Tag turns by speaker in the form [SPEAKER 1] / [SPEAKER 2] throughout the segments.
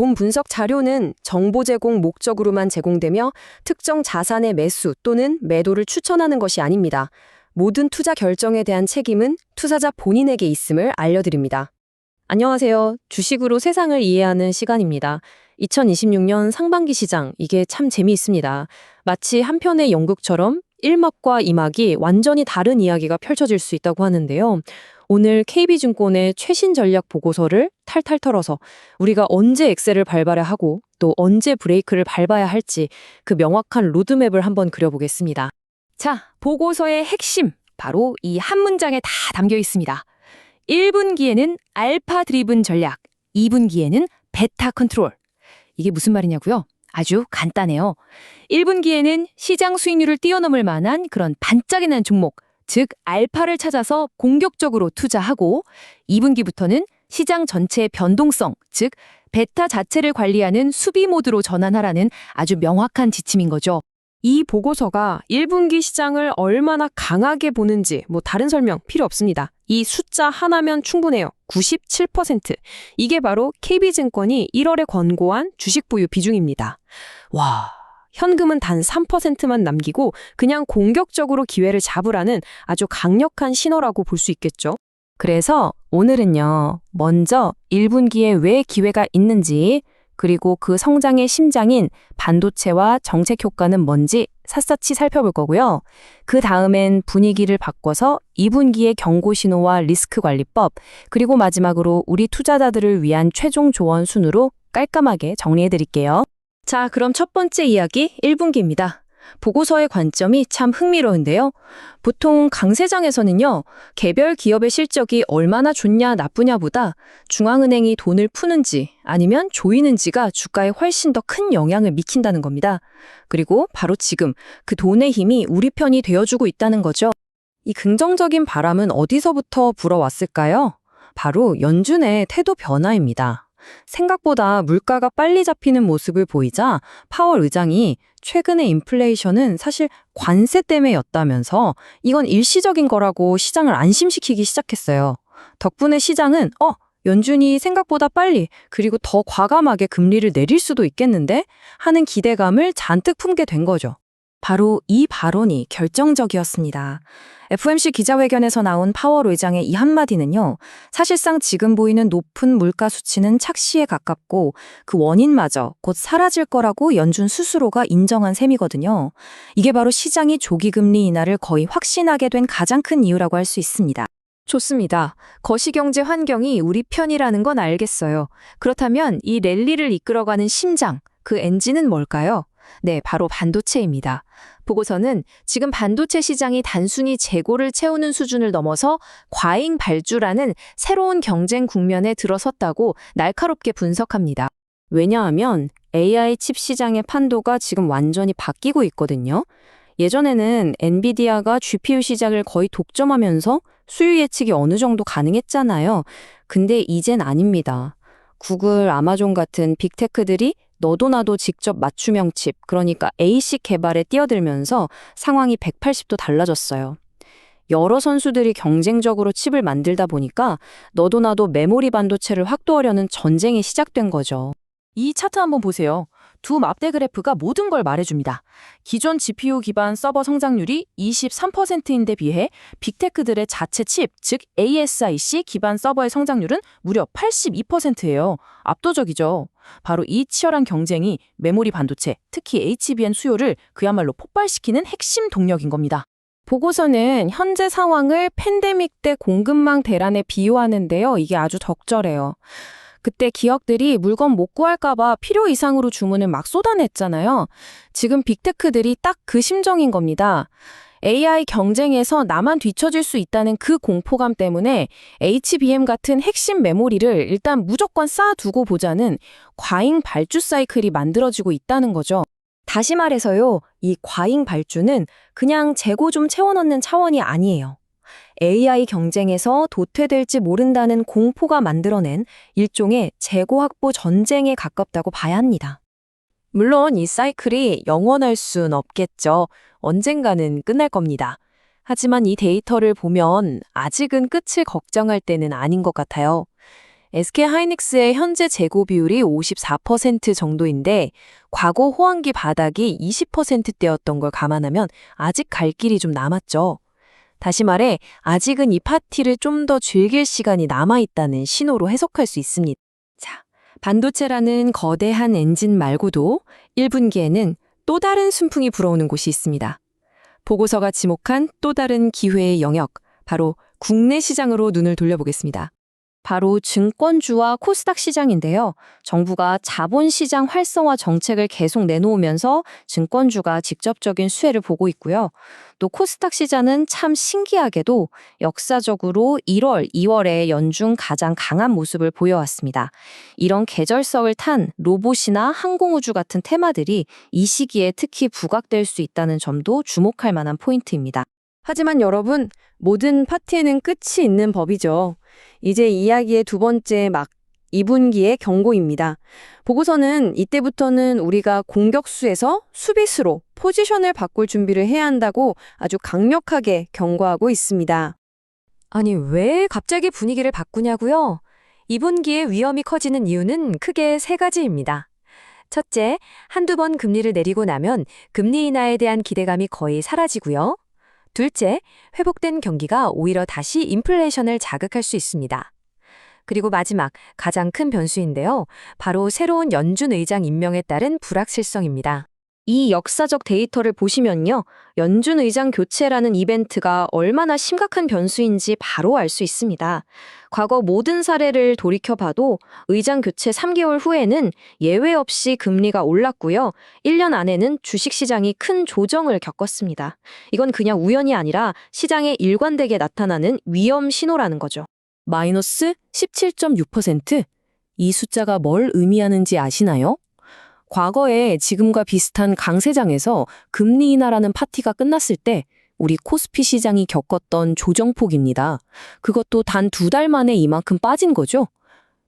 [SPEAKER 1] 본 분석 자료는 정보 제공 목적으로만 제공되며 특정 자산의 매수 또는 매도를 추천하는 것이 아닙니다. 모든 투자 결정에 대한 책임은 투자자 본인에게 있음을 알려드립니다. 안녕하세요. 주식으로 세상을 이해하는 시간입니다. 2026년 상반기 시장, 이게 참 재미있습니다. 마치 한 편의 연극처럼 1막과 2막이 완전히 다른 이야기가 펼쳐질 수 있다고 하는데요. 오늘 KB증권의 최신 전략 보고서를 탈탈 털어서 우리가 언제 엑셀을 밟아야 하고 또 언제 브레이크를 밟아야 할지 그 명확한 로드맵을 한번 그려보겠습니다.
[SPEAKER 2] 자, 보고서의 핵심, 바로 이 한 문장에 다 담겨 있습니다. 1분기에는 알파 드리븐 전략, 2분기에는 베타 컨트롤. 이게 무슨 말이냐고요? 아주 간단해요. 1분기에는 시장 수익률을 뛰어넘을 만한 그런 반짝이는 종목, 즉 알파를 찾아서 공격적으로 투자하고 2분기부터는 시장 전체의 변동성, 즉 베타 자체를 관리하는 수비 모드로 전환하라는 아주 명확한 지침인 거죠.
[SPEAKER 1] 이 보고서가 1분기 시장을 얼마나 강하게 보는지 다른 설명 필요 없습니다. 이 숫자 하나면 충분해요. 97%. 이게 바로 KB증권이 1월에 권고한 주식 보유 비중입니다. 와, 현금은 단 3%만 남기고 그냥 공격적으로 기회를 잡으라는 아주 강력한 신호라고 볼 수 있겠죠.
[SPEAKER 2] 그래서 오늘은요, 먼저 1분기에 왜 기회가 있는지, 그리고 그 성장의 심장인 반도체와 정책 효과는 뭔지 샅샅이 살펴볼 거고요. 그 다음엔 분위기를 바꿔서 2분기의 경고 신호와 리스크 관리법, 그리고 마지막으로 우리 투자자들을 위한 최종 조언 순으로 깔끔하게 정리해 드릴게요.
[SPEAKER 1] 자, 그럼 첫 번째 이야기 1분기입니다. 보고서의 관점이 참 흥미로운데요. 보통 강세장에서는요, 개별 기업의 실적이 얼마나 좋냐 나쁘냐보다 중앙은행이 돈을 푸는지 아니면 조이는지가 주가에 훨씬 더 큰 영향을 미친다는 겁니다. 그리고 바로 지금 그 돈의 힘이 우리 편이 되어주고 있다는 거죠. 이 긍정적인 바람은 어디서부터 불어왔을까요? 바로 연준의 태도 변화입니다. 생각보다 물가가 빨리 잡히는 모습을 보이자 파월 의장이 최근의 인플레이션은 사실 관세 때문에였다면서 이건 일시적인 거라고 시장을 안심시키기 시작했어요. 덕분에 시장은 연준이 생각보다 빨리 그리고 더 과감하게 금리를 내릴 수도 있겠는데 하는 기대감을 잔뜩 품게 된 거죠. 바로 이 발언이 결정적이었습니다. FOMC 기자회견에서 나온 파월 의장의 이 한마디는요, 사실상 지금 보이는 높은 물가 수치는 착시에 가깝고 그 원인마저 곧 사라질 거라고 연준 스스로가 인정한 셈이거든요. 이게 바로 시장이 조기금리 인하를 거의 확신하게 된 가장 큰 이유라고 할 수 있습니다. 좋습니다. 거시경제 환경이 우리 편이라는 건 알겠어요. 그렇다면 이 랠리를 이끌어가는 심장, 그 엔진은 뭘까요? 네, 바로 반도체입니다. 보고서는 지금 반도체 시장이 단순히 재고를 채우는 수준을 넘어서 과잉 발주라는 새로운 경쟁 국면에 들어섰다고 날카롭게 분석합니다. 왜냐하면 AI 칩 시장의 판도가 지금 완전히 바뀌고 있거든요. 예전에는 엔비디아가 GPU 시장을 거의 독점하면서 수요 예측이 어느 정도 가능했잖아요. 근데 이젠 아닙니다. 구글, 아마존 같은 빅테크들이 너도 나도 직접 맞춤형 칩, 그러니까 ASIC 개발에 뛰어들면서 상황이 180도 달라졌어요. 여러 선수들이 경쟁적으로 칩을 만들다 보니까 너도 나도 메모리 반도체를 확보하려는 전쟁이 시작된 거죠.
[SPEAKER 2] 이 차트 한번 보세요. 두 맙대 그래프가 모든 걸 말해줍니다. 기존 GPU 기반 서버 성장률이 23%인데 비해 빅테크들의 자체 칩, 즉 ASIC 기반 서버의 성장률은 무려 82%예요. 압도적이죠. 바로 이 치열한 경쟁이 메모리 반도체, 특히 HBM 수요를 그야말로 폭발시키는 핵심 동력인 겁니다.
[SPEAKER 1] 보고서는 현재 상황을 팬데믹 때 공급망 대란에 비유하는데요. 이게 아주 적절해요. 그때 기업들이 물건 못 구할까봐 필요 이상으로 주문을 막 쏟아냈잖아요. 지금 빅테크들이 딱 그 심정인 겁니다. AI 경쟁에서 나만 뒤처질 수 있다는 그 공포감 때문에 HBM 같은 핵심 메모리를 일단 무조건 쌓아두고 보자는 과잉 발주 사이클이 만들어지고 있다는 거죠. 다시 말해서요, 이 과잉 발주는 그냥 재고 좀 채워넣는 차원이 아니에요. AI 경쟁에서 도태될지 모른다는 공포가 만들어낸 일종의 재고 확보 전쟁에 가깝다고 봐야 합니다. 물론 이 사이클이 영원할 순 없겠죠. 언젠가는 끝날 겁니다. 하지만 이 데이터를 보면 아직은 끝을 걱정할 때는 아닌 것 같아요. SK하이닉스의 현재 재고 비율이 54% 정도인데 과거 호황기 바닥이 20%대였던 걸 감안하면 아직 갈 길이 좀 남았죠. 다시 말해 아직은 이 파티를 좀 더 즐길 시간이 남아있다는 신호로 해석할 수 있습니다. 자, 반도체라는 거대한 엔진 말고도 1분기에는 또 다른 순풍이 불어오는 곳이 있습니다. 보고서가 지목한 또 다른 기회의 영역, 바로 국내 시장으로 눈을 돌려보겠습니다. 바로 증권주와 코스닥 시장인데요. 정부가 자본시장 활성화 정책을 계속 내놓으면서 증권주가 직접적인 수혜를 보고 있고요. 또 코스닥 시장은 참 신기하게도 역사적으로 1월, 2월에 연중 가장 강한 모습을 보여왔습니다. 이런 계절성을 탄 로봇이나 항공우주 같은 테마들이 이 시기에 특히 부각될 수 있다는 점도 주목할 만한 포인트입니다. 하지만 여러분, 모든 파티에는 끝이 있는 법이죠. 이제 이야기의 두 번째 막 2분기의 경고입니다. 보고서는 이때부터는 우리가 공격수에서 수비수로 포지션을 바꿀 준비를 해야 한다고 아주 강력하게 경고하고 있습니다.
[SPEAKER 3] 아니, 왜 갑자기 분위기를 바꾸냐고요? 2분기에 위험이 커지는 이유는 크게 세 가지입니다. 첫째, 한두 번 금리를 내리고 나면 금리 인하에 대한 기대감이 거의 사라지고요. 둘째, 회복된 경기가 오히려 다시 인플레이션을 자극할 수 있습니다. 그리고 마지막, 가장 큰 변수인데요. 바로 새로운 연준 의장 임명에 따른 불확실성입니다.
[SPEAKER 1] 이 역사적 데이터를 보시면요. 연준 의장 교체라는 이벤트가 얼마나 심각한 변수인지 바로 알 수 있습니다. 과거 모든 사례를 돌이켜봐도 의장 교체 3개월 후에는 예외 없이 금리가 올랐고요. 1년 안에는 주식시장이 큰 조정을 겪었습니다. 이건 그냥 우연이 아니라 시장에 일관되게 나타나는 위험 신호라는 거죠. 마이너스 17.6%? 이 숫자가 뭘 의미하는지 아시나요? 과거에 지금과 비슷한 강세장에서 금리 인하라는 파티가 끝났을 때 우리 코스피 시장이 겪었던 조정폭입니다. 그것도 단 2달 만에 이만큼 빠진 거죠.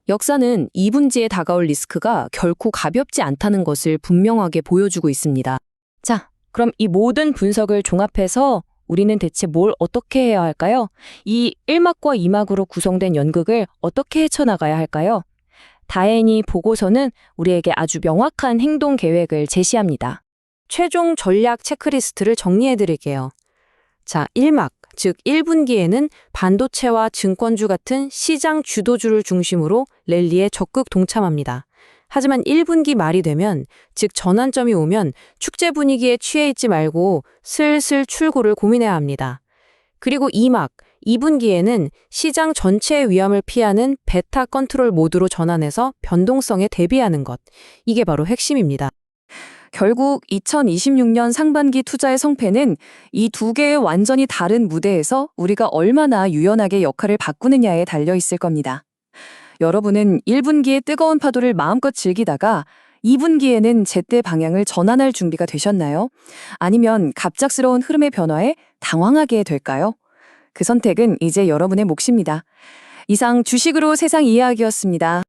[SPEAKER 1] 역사는 2분지에 다가올 리스크가 결코 가볍지 않다는 것을 분명하게 보여주고 있습니다. 자, 그럼 이 모든 분석을 종합해서 우리는 대체 뭘 어떻게 해야 할까요? 이 1막과 2막으로 구성된 연극을 어떻게 헤쳐나가야 할까요? 다행히 보고서는 우리에게 아주 명확한 행동 계획을 제시합니다. 최종 전략 체크리스트를 정리해드릴게요. 자, 1막, 즉 1분기에는 반도체와 증권주 같은 시장 주도주를 중심으로 랠리에 적극 동참합니다. 하지만 1분기 말이 되면, 즉 전환점이 오면 축제 분위기에 취해 있지 말고 슬슬 출구를 고민해야 합니다. 그리고 2막, 2분기에는 시장 전체의 위험을 피하는 베타 컨트롤 모드로 전환해서 변동성에 대비하는 것. 이게 바로 핵심입니다. 결국 2026년 상반기 투자의 성패는 이 두 개의 완전히 다른 무대에서 우리가 얼마나 유연하게 역할을 바꾸느냐에 달려 있을 겁니다. 여러분은 1분기의 뜨거운 파도를 마음껏 즐기다가 2분기에는 제때 방향을 전환할 준비가 되셨나요? 아니면 갑작스러운 흐름의 변화에 당황하게 될까요? 그 선택은 이제 여러분의 몫입니다. 이상 주식으로 세상 이야기였습니다.